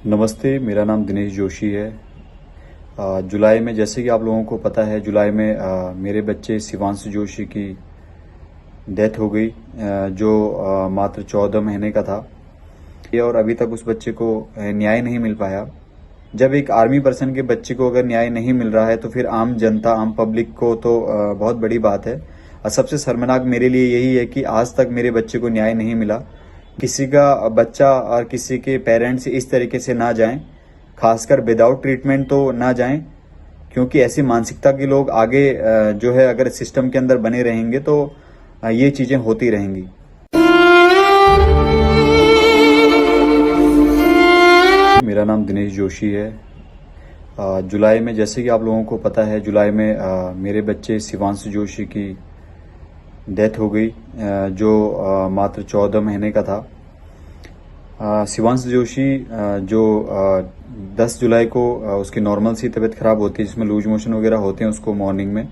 नमस्ते, मेरा नाम दिनेश जोशी है। जुलाई में, जैसे कि आप लोगों को पता है, जुलाई में मेरे बच्चे शिवांश जोशी की डेथ हो गई, जो मात्र 14 महीने का था। ये और अभी तक उस बच्चे को न्याय नहीं मिल पाया। जब एक आर्मी पर्सन के बच्चे को अगर न्याय नहीं मिल रहा है तो फिर आम जनता, आम पब्लिक को तो बहुत बड़ी बात है। और सबसे शर्मनाक मेरे लिए यही है कि आज तक मेरे बच्चे को न्याय नहीं मिला। किसी का बच्चा और किसी के पेरेंट्स इस तरीके से ना जाएं, खासकर विदाउट ट्रीटमेंट तो ना जाएं, क्योंकि ऐसी मानसिकता के लोग आगे जो है, अगर सिस्टम के अंदर बने रहेंगे तो ये चीजें होती रहेंगी। मेरा नाम दिनेश जोशी है। जुलाई में, जैसे कि आप लोगों को पता है, जुलाई में मेरे बच्चे शिवांश जोशी की डेथ हो गई, जो मात्र 14 महीने का था। शिवांश जोशी जो 10 जुलाई को उसकी नॉर्मल सी तबीयत खराब होती है, जिसमें लूज मोशन वगैरह होते हैं उसको मॉर्निंग में,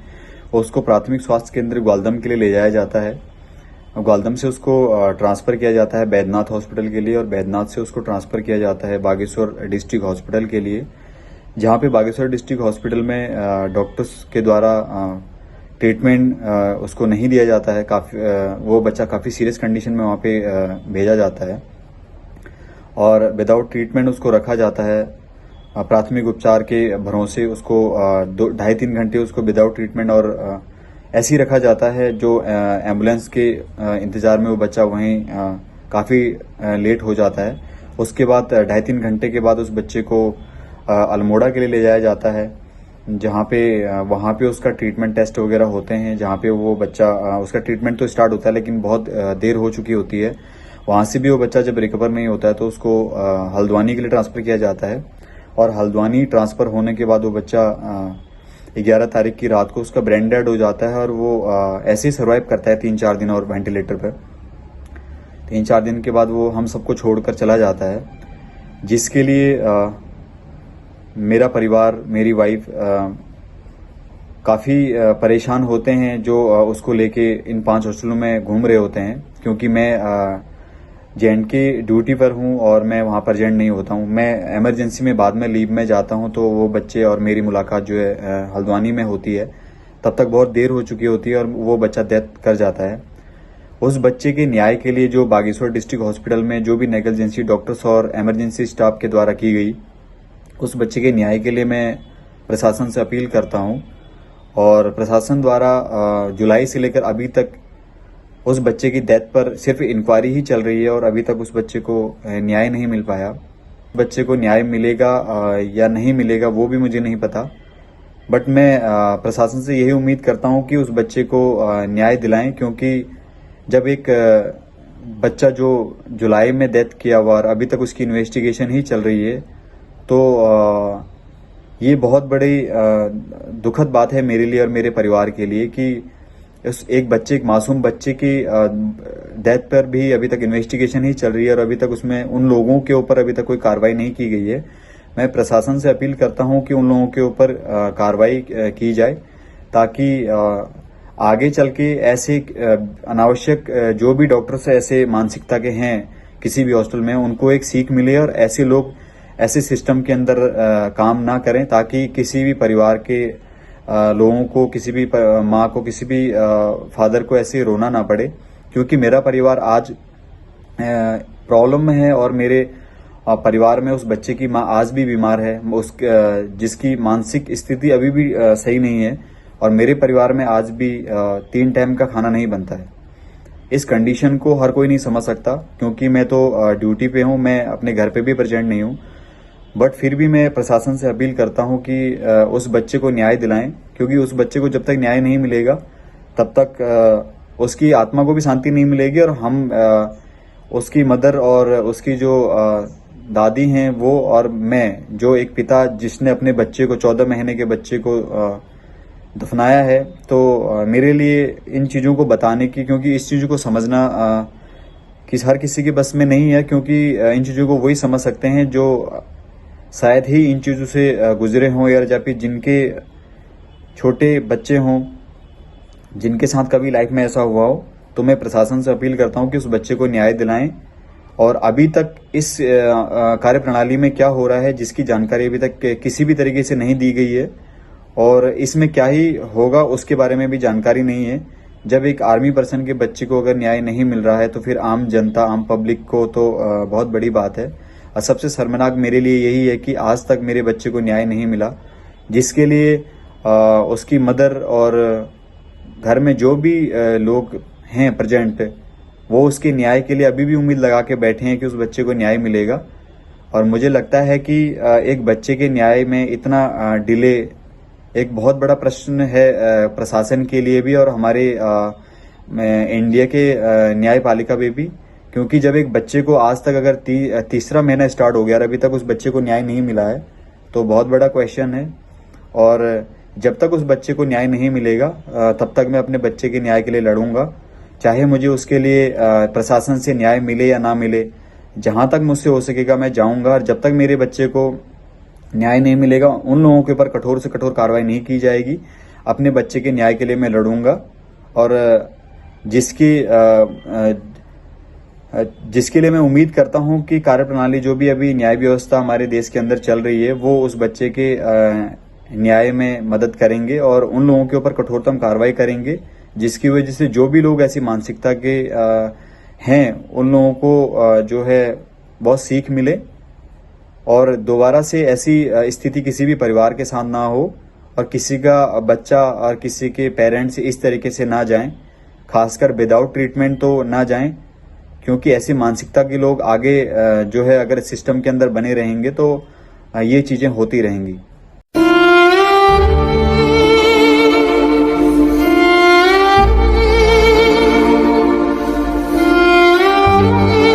और उसको प्राथमिक स्वास्थ्य केंद्र ग्वालदम के लिए ले जाया जाता है। ग्वालदम से उसको ट्रांसफर किया जाता है बैद्यनाथ हॉस्पिटल के लिए, और बैद्यनाथ से उसको ट्रांसफर किया जाता है बागेश्वर डिस्ट्रिक्ट हॉस्पिटल के लिए, जहाँ पे बागेश्वर डिस्ट्रिक्ट हॉस्पिटल में डॉक्टर्स के द्वारा ट्रीटमेंट उसको नहीं दिया जाता है। वो बच्चा काफ़ी सीरियस कंडीशन में वहाँ पे भेजा जाता है, और विदाउट ट्रीटमेंट उसको रखा जाता है। प्राथमिक उपचार के भरोसे उसको 2-2.5-3 घंटे उसको विदाउट ट्रीटमेंट और ऐसे ही रखा जाता है, जो एम्बुलेंस के इंतजार में वो बच्चा वहीं काफ़ी लेट हो जाता है। उसके बाद 2.5-3 घंटे के बाद उस बच्चे को अल्मोड़ा के लिए ले जाया जाता है, जहाँ पे वहाँ पे उसका ट्रीटमेंट टेस्ट वगैरह होते हैं, जहाँ पे वो बच्चा उसका ट्रीटमेंट तो स्टार्ट होता है, लेकिन बहुत देर हो चुकी होती है। वहाँ से भी वो बच्चा जब रिकवर नहीं होता है तो उसको हल्द्वानी के लिए ट्रांसफ़र किया जाता है, और हल्द्वानी ट्रांसफ़र होने के बाद वो बच्चा 11 तारीख की रात को उसका ब्रेन डेड हो जाता है, और वो ऐसे ही सर्वाइव करता है 3-4 दिन और वेंटिलेटर पर। 3-4 दिन के बाद वो हम सबको छोड़कर चला जाता है, जिसके लिए मेरा परिवार, मेरी वाइफ काफ़ी परेशान होते हैं, जो उसको लेके इन 5 हॉस्टलों में घूम रहे होते हैं, क्योंकि मैं जे.एंड.के ड्यूटी पर हूं और मैं वहां प्रेजेंट नहीं होता हूं। मैं इमरजेंसी में बाद में लीव में जाता हूं, तो वो बच्चे और मेरी मुलाकात जो है हल्द्वानी में होती है, तब तक बहुत देर हो चुकी होती है और वो बच्चा डेथ कर जाता है। उस बच्चे के न्याय के लिए जो बागेश्वर डिस्ट्रिक्ट हॉस्पिटल में जो भी नेग्लिजेंसी डॉक्टर्स और इमरजेंसी स्टाफ के द्वारा की गई, उस बच्चे के न्याय के लिए मैं प्रशासन से अपील करता हूं। और प्रशासन द्वारा जुलाई से लेकर अभी तक उस बच्चे की डेथ पर सिर्फ इंक्वायरी ही चल रही है, और अभी तक उस बच्चे को न्याय नहीं मिल पाया। बच्चे को न्याय मिलेगा या नहीं मिलेगा वो भी मुझे नहीं पता, बट मैं प्रशासन से यही उम्मीद करता हूं कि उस बच्चे को न्याय दिलाएं, क्योंकि जब एक बच्चा जो जुलाई में डेथ किया हुआ और अभी तक उसकी इन्वेस्टिगेशन ही चल रही है, तो ये बहुत बड़ी दुखद बात है मेरे लिए और मेरे परिवार के लिए, कि उस एक बच्चे, एक मासूम बच्चे की डेथ पर भी अभी तक इन्वेस्टिगेशन ही चल रही है, और अभी तक उसमें उन लोगों के ऊपर अभी तक कोई कार्रवाई नहीं की गई है। मैं प्रशासन से अपील करता हूं कि उन लोगों के ऊपर कार्रवाई की जाए, ताकि आगे चल के ऐसे अनावश्यक जो भी डॉक्टर्स ऐसे मानसिकता के हैं किसी भी हॉस्टल में, उनको एक सीख मिले और ऐसे लोग ऐसे सिस्टम के अंदर काम ना करें, ताकि किसी भी परिवार के लोगों को, किसी भी माँ को, किसी भी फादर को ऐसे रोना ना पड़े। क्योंकि मेरा परिवार आज प्रॉब्लम में है, और मेरे परिवार में उस बच्चे की माँ आज भी बीमार है, जिसकी मानसिक स्थिति अभी भी सही नहीं है, और मेरे परिवार में आज भी 3 टाइम का खाना नहीं बनता है। इस कंडीशन को हर कोई नहीं समझ सकता, क्योंकि मैं तो ड्यूटी पे हूँ, मैं अपने घर पे भी प्रेजेंट नहीं हूँ, बट फिर भी मैं प्रशासन से अपील करता हूं कि उस बच्चे को न्याय दिलाएं, क्योंकि उस बच्चे को जब तक न्याय नहीं मिलेगा तब तक उसकी आत्मा को भी शांति नहीं मिलेगी, और हम उसकी मदर और उसकी जो दादी हैं वो, और मैं जो एक पिता जिसने अपने बच्चे को, 14 महीने के बच्चे को दफनाया है, तो मेरे लिए इन चीज़ों को बताने की, क्योंकि इस चीज़ों को समझना हर किसी के बस में नहीं है, क्योंकि इन चीज़ों को वही समझ सकते हैं जो शायद ही इन चीज़ों से गुजरे हों, या फिर जिनके छोटे बच्चे हों, जिनके साथ कभी लाइफ में ऐसा हुआ हो। तो मैं प्रशासन से अपील करता हूं कि उस बच्चे को न्याय दिलाएं, और अभी तक इस कार्य प्रणाली में क्या हो रहा है जिसकी जानकारी अभी तक किसी भी तरीके से नहीं दी गई है, और इसमें क्या ही होगा उसके बारे में भी जानकारी नहीं है। जब एक आर्मी पर्सन के बच्चे को अगर न्याय नहीं मिल रहा है तो फिर आम जनता, आम पब्लिक को तो बहुत बड़ी बात है। और सबसे शर्मनाक मेरे लिए यही है कि आज तक मेरे बच्चे को न्याय नहीं मिला, जिसके लिए उसकी मदर और घर में जो भी लोग हैं प्रेजेंट, वो उसके न्याय के लिए अभी भी उम्मीद लगा के बैठे हैं कि उस बच्चे को न्याय मिलेगा। और मुझे लगता है कि एक बच्चे के न्याय में इतना डिले एक बहुत बड़ा प्रश्न है प्रशासन के लिए भी और हमारे इंडिया के न्यायपालिका में भी, क्योंकि जब एक बच्चे को आज तक अगर तीसरा महीना स्टार्ट हो गया और अभी तक उस बच्चे को न्याय नहीं मिला है तो बहुत बड़ा क्वेश्चन है। और जब तक उस बच्चे को न्याय नहीं मिलेगा तब तक मैं अपने बच्चे के न्याय के लिए लड़ूंगा, चाहे मुझे उसके लिए प्रशासन से न्याय मिले या ना मिले। जहां तक मुझसे हो सकेगा मैं जाऊंगा, और जब तक मेरे बच्चे को न्याय नहीं मिलेगा उन लोगों के ऊपर कठोर से कठोर कार्रवाई नहीं की जाएगी। अपने बच्चे के न्याय के लिए मैं लड़ूंगा, और जिसके लिए मैं उम्मीद करता हूं कि कार्यप्रणाली जो भी अभी न्याय व्यवस्था हमारे देश के अंदर चल रही है वो उस बच्चे के न्याय में मदद करेंगे और उन लोगों के ऊपर कठोरतम कार्रवाई करेंगे, जिसकी वजह से जो भी लोग ऐसी मानसिकता के हैं उन लोगों को जो है बहुत सीख मिले और दोबारा से ऐसी स्थिति किसी भी परिवार के साथ ना हो, और किसी का बच्चा और किसी के पेरेंट्स इस तरीके से ना जाएं, खासकर विदाउट ट्रीटमेंट तो ना जाएं, क्योंकि ऐसी मानसिकता के लोग आगे जो है अगर सिस्टम के अंदर बने रहेंगे तो ये चीजें होती रहेंगी।